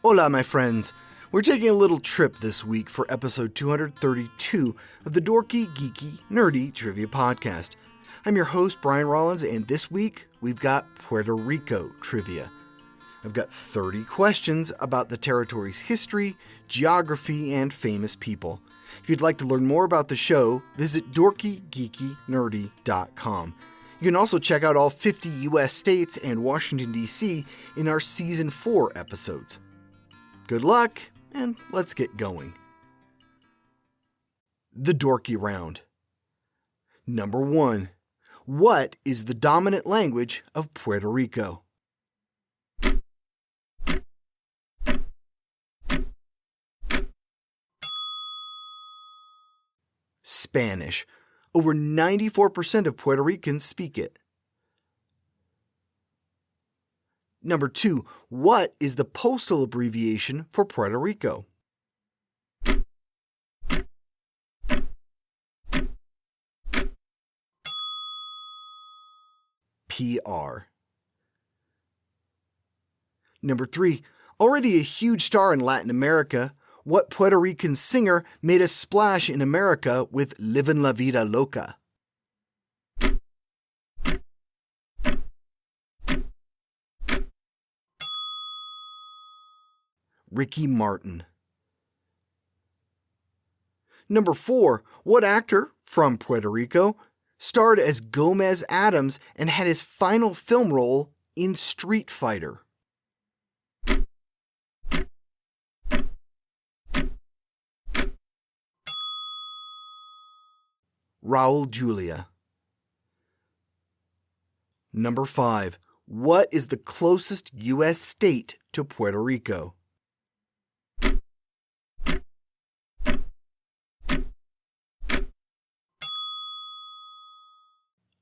Hola, my friends. We're taking a little trip this week for episode 232 of the Dorky, Geeky, Nerdy Trivia Podcast. I'm your host, Brian Rollins, and this week we've got Puerto Rico Trivia. I've got 30 questions about the territory's history, geography, and famous people. If you'd like to learn more about the show, visit dorkygeekynerdy.com. You can also check out all 50 U.S. states and Washington, D.C. in our Season 4 episodes. Good luck, and let's get going. The Dorky Round. Number 1. What is the dominant language of Puerto Rico? Spanish. Over 94% of Puerto Ricans speak it. Number 2. What is the postal abbreviation for Puerto Rico? PR. Number 3. Already a huge star in Latin America, what Puerto Rican singer made a splash in America with Livin' La Vida Loca? Ricky Martin. Number 4. What actor from Puerto Rico starred as Gomez Adams and had his final film role in Street Fighter? Raul Julia. Number 5. What is the closest U.S. state to Puerto Rico?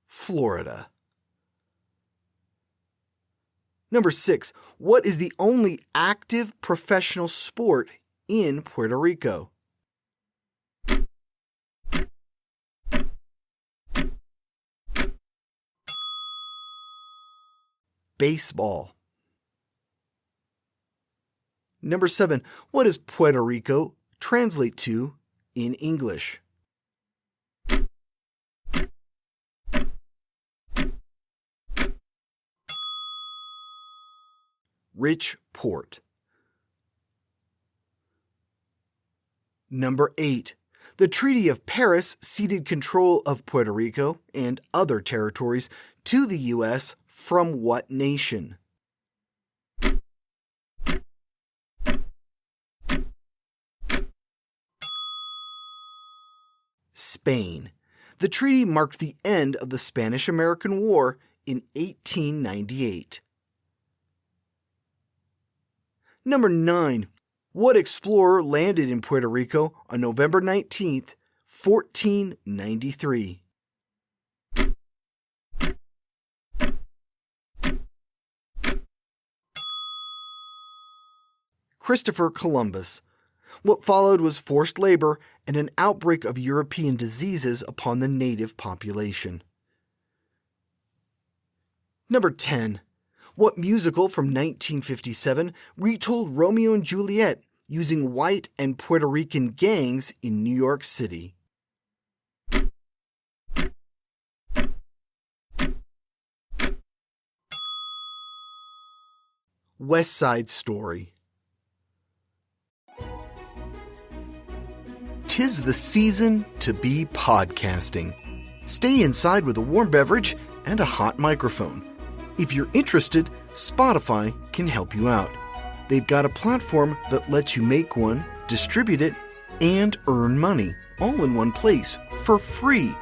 Florida. Number 6. What is the only active professional sport in Puerto Rico? Baseball. Number 7. What does Puerto Rico translate to in English? Rich port. Number 8. The Treaty of Paris ceded control of Puerto Rico and other territories to the U.S. from what nation? Spain. The treaty marked the end of the Spanish-American War in 1898. Number 9. What explorer landed in Puerto Rico on November 19, 1493? Christopher Columbus. What followed was forced labor and an outbreak of European diseases upon the native population. Number 10. What musical from 1957 retold Romeo and Juliet using white and Puerto Rican gangs in New York City? West Side Story. 'Tis the season to be podcasting. Stay inside with a warm beverage and a hot microphone. If you're interested, Spotify can help you out. They've got a platform that lets you make one, distribute it, and earn money all in one place for free.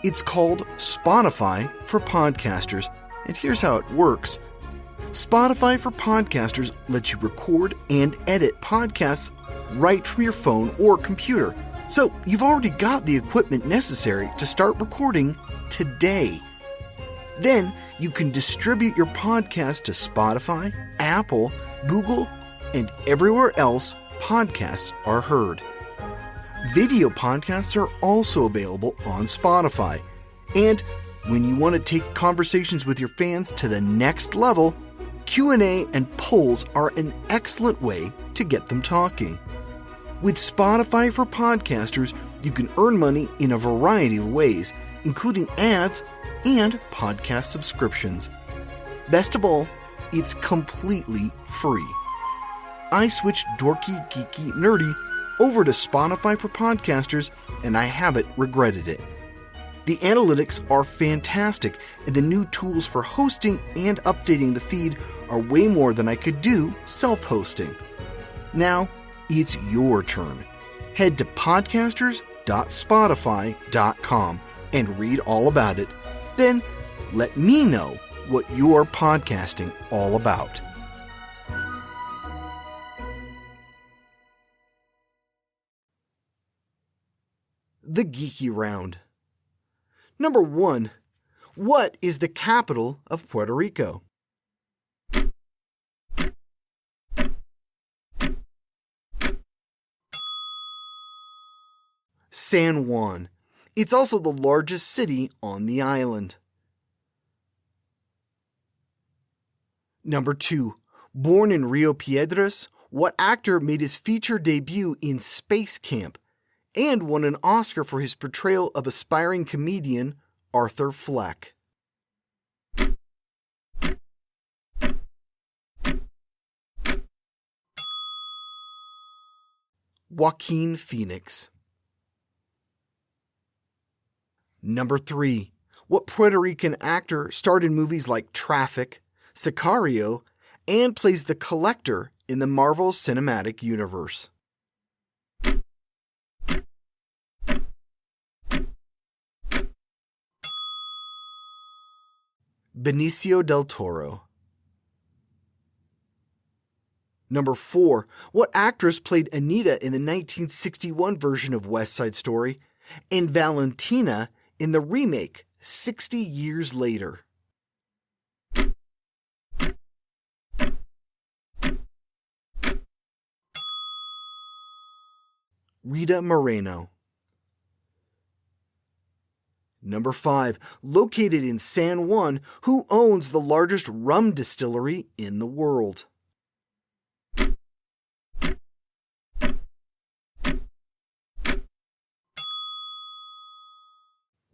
It's called Spotify for Podcasters, and here's how it works. Spotify for Podcasters lets you record and edit podcasts right from your phone or computer. So you've already got the equipment necessary to start recording today. Then you can distribute your podcast to Spotify, Apple, Google, and everywhere else podcasts are heard. Video podcasts are also available on Spotify. And when you want to take conversations with your fans to the next level, Q&A and polls are an excellent way to get them talking. With Spotify for Podcasters, you can earn money in a variety of ways, including ads and podcast subscriptions. Best of all, it's completely free. I switched Dorky, Geeky, Nerdy over to Spotify for Podcasters, and I haven't regretted it. The analytics are fantastic, and the new tools for hosting and updating the feed are way more than I could do self-hosting. Now, it's your turn. Head to podcasters.spotify.com and read all about it. Then, let me know what you're podcasting all about. The Geeky Round. Number 1. What is the capital of Puerto Rico? San Juan. It's also the largest city on the island. Number 2. Born in Rio Piedras, what actor made his feature debut in Space Camp and won an Oscar for his portrayal of aspiring comedian Arthur Fleck? Joaquin Phoenix. Number 3. What Puerto Rican actor starred in movies like Traffic, Sicario, and plays the Collector in the Marvel Cinematic Universe? Benicio del Toro. Number 4. What actress played Anita in the 1961 version of West Side Story and Valentina in the remake 60 years later? Rita Moreno. Number 5. Located in San Juan, who owns the largest rum distillery in the world?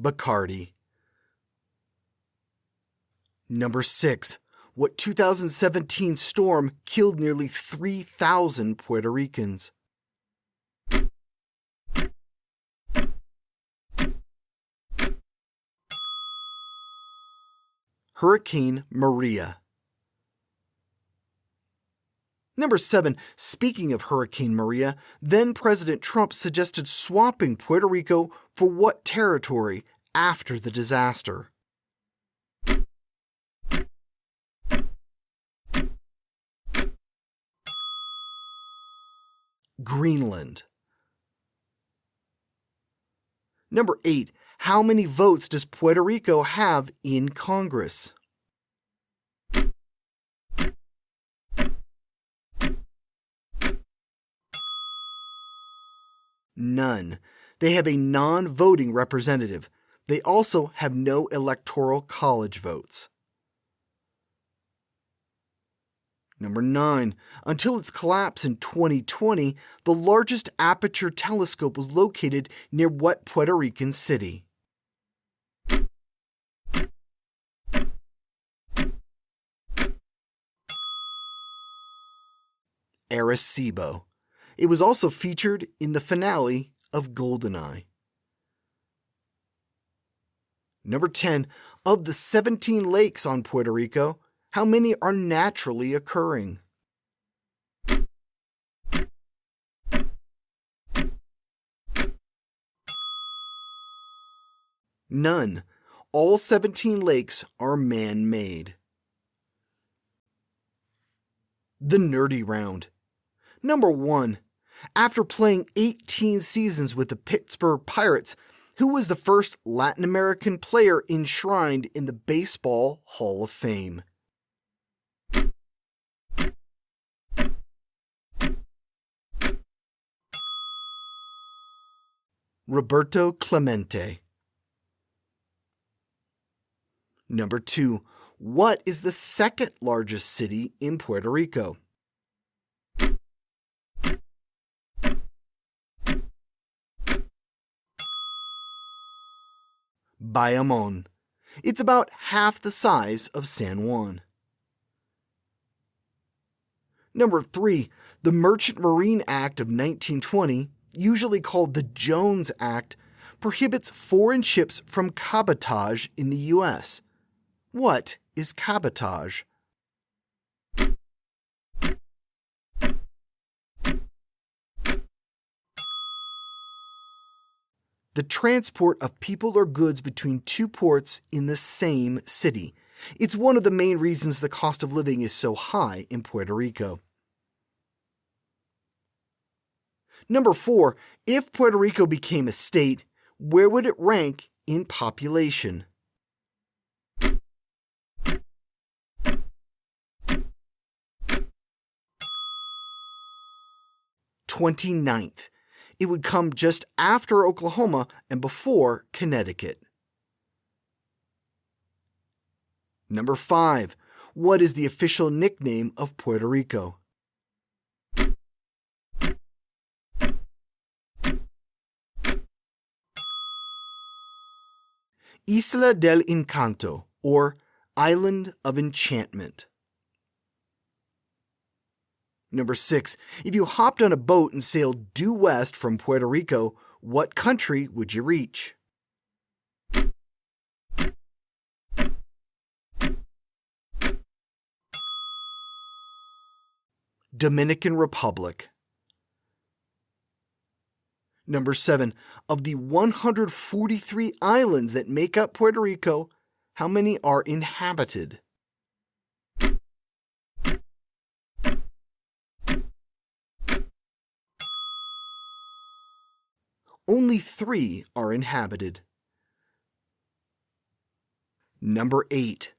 Bacardi. Number 6. What 2017 storm killed nearly 3,000 Puerto Ricans? Hurricane Maria. Number 7. Speaking of Hurricane Maria, then President Trump suggested swapping Puerto Rico for what territory after the disaster? Greenland. Number 8. How many votes does Puerto Rico have in Congress? None. They have a non-voting representative. They also have no electoral college votes. Number 9. Until its collapse in 2020, the largest aperture telescope was located near what Puerto Rican city? Arecibo. It was also featured in the finale of GoldenEye. Number 10. Of the 17 lakes on Puerto Rico, how many are naturally occurring? None. All 17 lakes are man-made. The Nerdy Round. Number 1. After playing 18 seasons with the Pittsburgh Pirates, who was the first Latin American player enshrined in the Baseball Hall of Fame? Roberto Clemente. Number 2. What is the second largest city in Puerto Rico? Bayamon. It's about half the size of San Juan. Number 3, the Merchant Marine Act of 1920, usually called the Jones Act, prohibits foreign ships from cabotage in the U.S. What is cabotage? The transport of people or goods between two ports in the same city. It's one of the main reasons the cost of living is so high in Puerto Rico. Number 4, if Puerto Rico became a state, where would it rank in population? 29th. It would come just after Oklahoma and before Connecticut. Number 5. What is the official nickname of Puerto Rico? Isla del Encanto, or Island of Enchantment. Number 6. If you hopped on a boat and sailed due west from Puerto Rico, what country would you reach? Dominican Republic. Number 7. Of the 143 islands that make up Puerto Rico, how many are inhabited? Only 3 are inhabited. Number 8.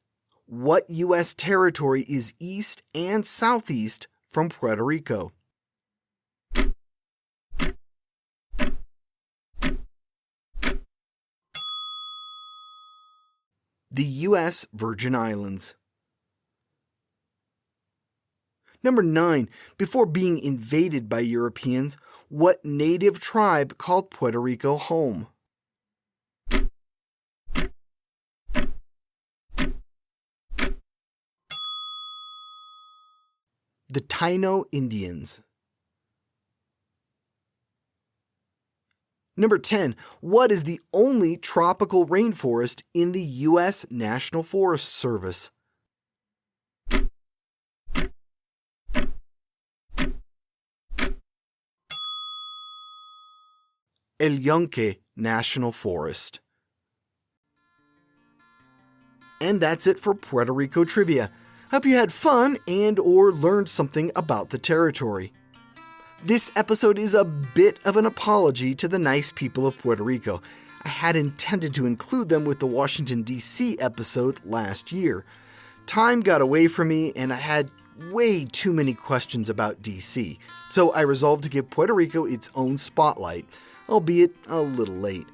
What U.S. territory is east and southeast from Puerto Rico? The U.S. Virgin Islands. Number 9. Before being invaded by Europeans, what native tribe called Puerto Rico home? The Taino Indians. Number 10. What is the only tropical rainforest in the U.S. National Forest Service? El Yunque National Forest. And that's it for Puerto Rico Trivia. Hope you had fun and or learned something about the territory. This episode is a bit of an apology to the nice people of Puerto Rico. I had intended to include them with the Washington, D.C. episode last year. Time got away from me and I had way too many questions about D.C., so I resolved to give Puerto Rico its own spotlight, albeit a little late.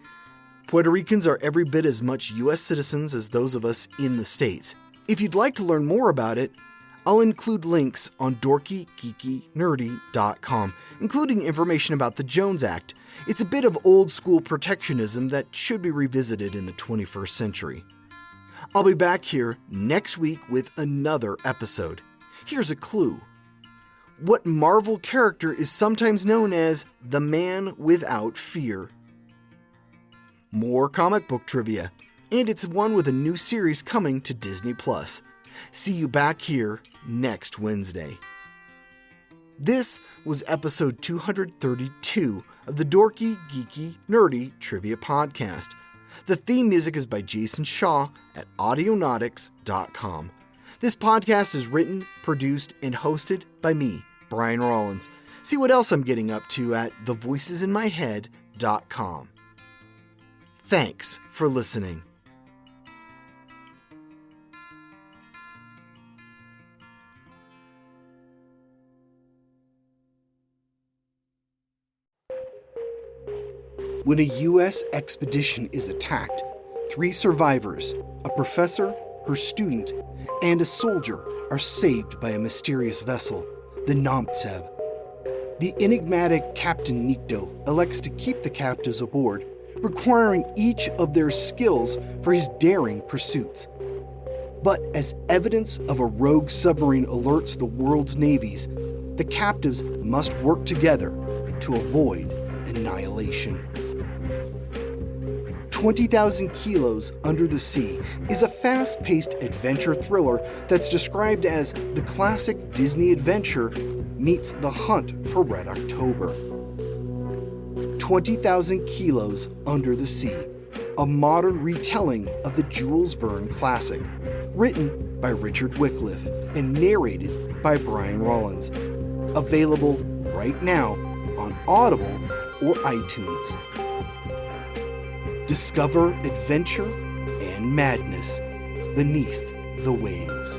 Puerto Ricans are every bit as much U.S. citizens as those of us in the States. If you'd like to learn more about it, I'll include links on dorkygeekynerdy.com, including information about the Jones Act. It's a bit of old-school protectionism that should be revisited in the 21st century. I'll be back here next week with another episode. Here's a clue. What Marvel character is sometimes known as the Man Without Fear? More comic book trivia, and it's one with a new series coming to Disney+. See you back here next Wednesday. This was episode 232 of the Dorky, Geeky, Nerdy Trivia Podcast. The theme music is by Jason Shaw at Audionautics.com. This podcast is written, produced, and hosted by me, Brian Rollins. See what else I'm getting up to at thevoicesinmyhead.com. Thanks for listening. When a U.S. expedition is attacked, 3 survivors, a professor, her student, and a soldier are saved by a mysterious vessel, the Namtsev. The enigmatic Captain Nikto elects to keep the captives aboard, requiring each of their skills for his daring pursuits. But as evidence of a rogue submarine alerts the world's navies, the captives must work together to avoid annihilation. 20,000 Kilos Under the Sea is a fast-paced adventure thriller that's described as the classic Disney adventure meets The Hunt for Red October. 20,000 Kilos Under the Sea, a modern retelling of the Jules Verne classic, written by Richard Wycliffe and narrated by Brian Rollins. Available right now on Audible or iTunes. Discover adventure and madness beneath the waves.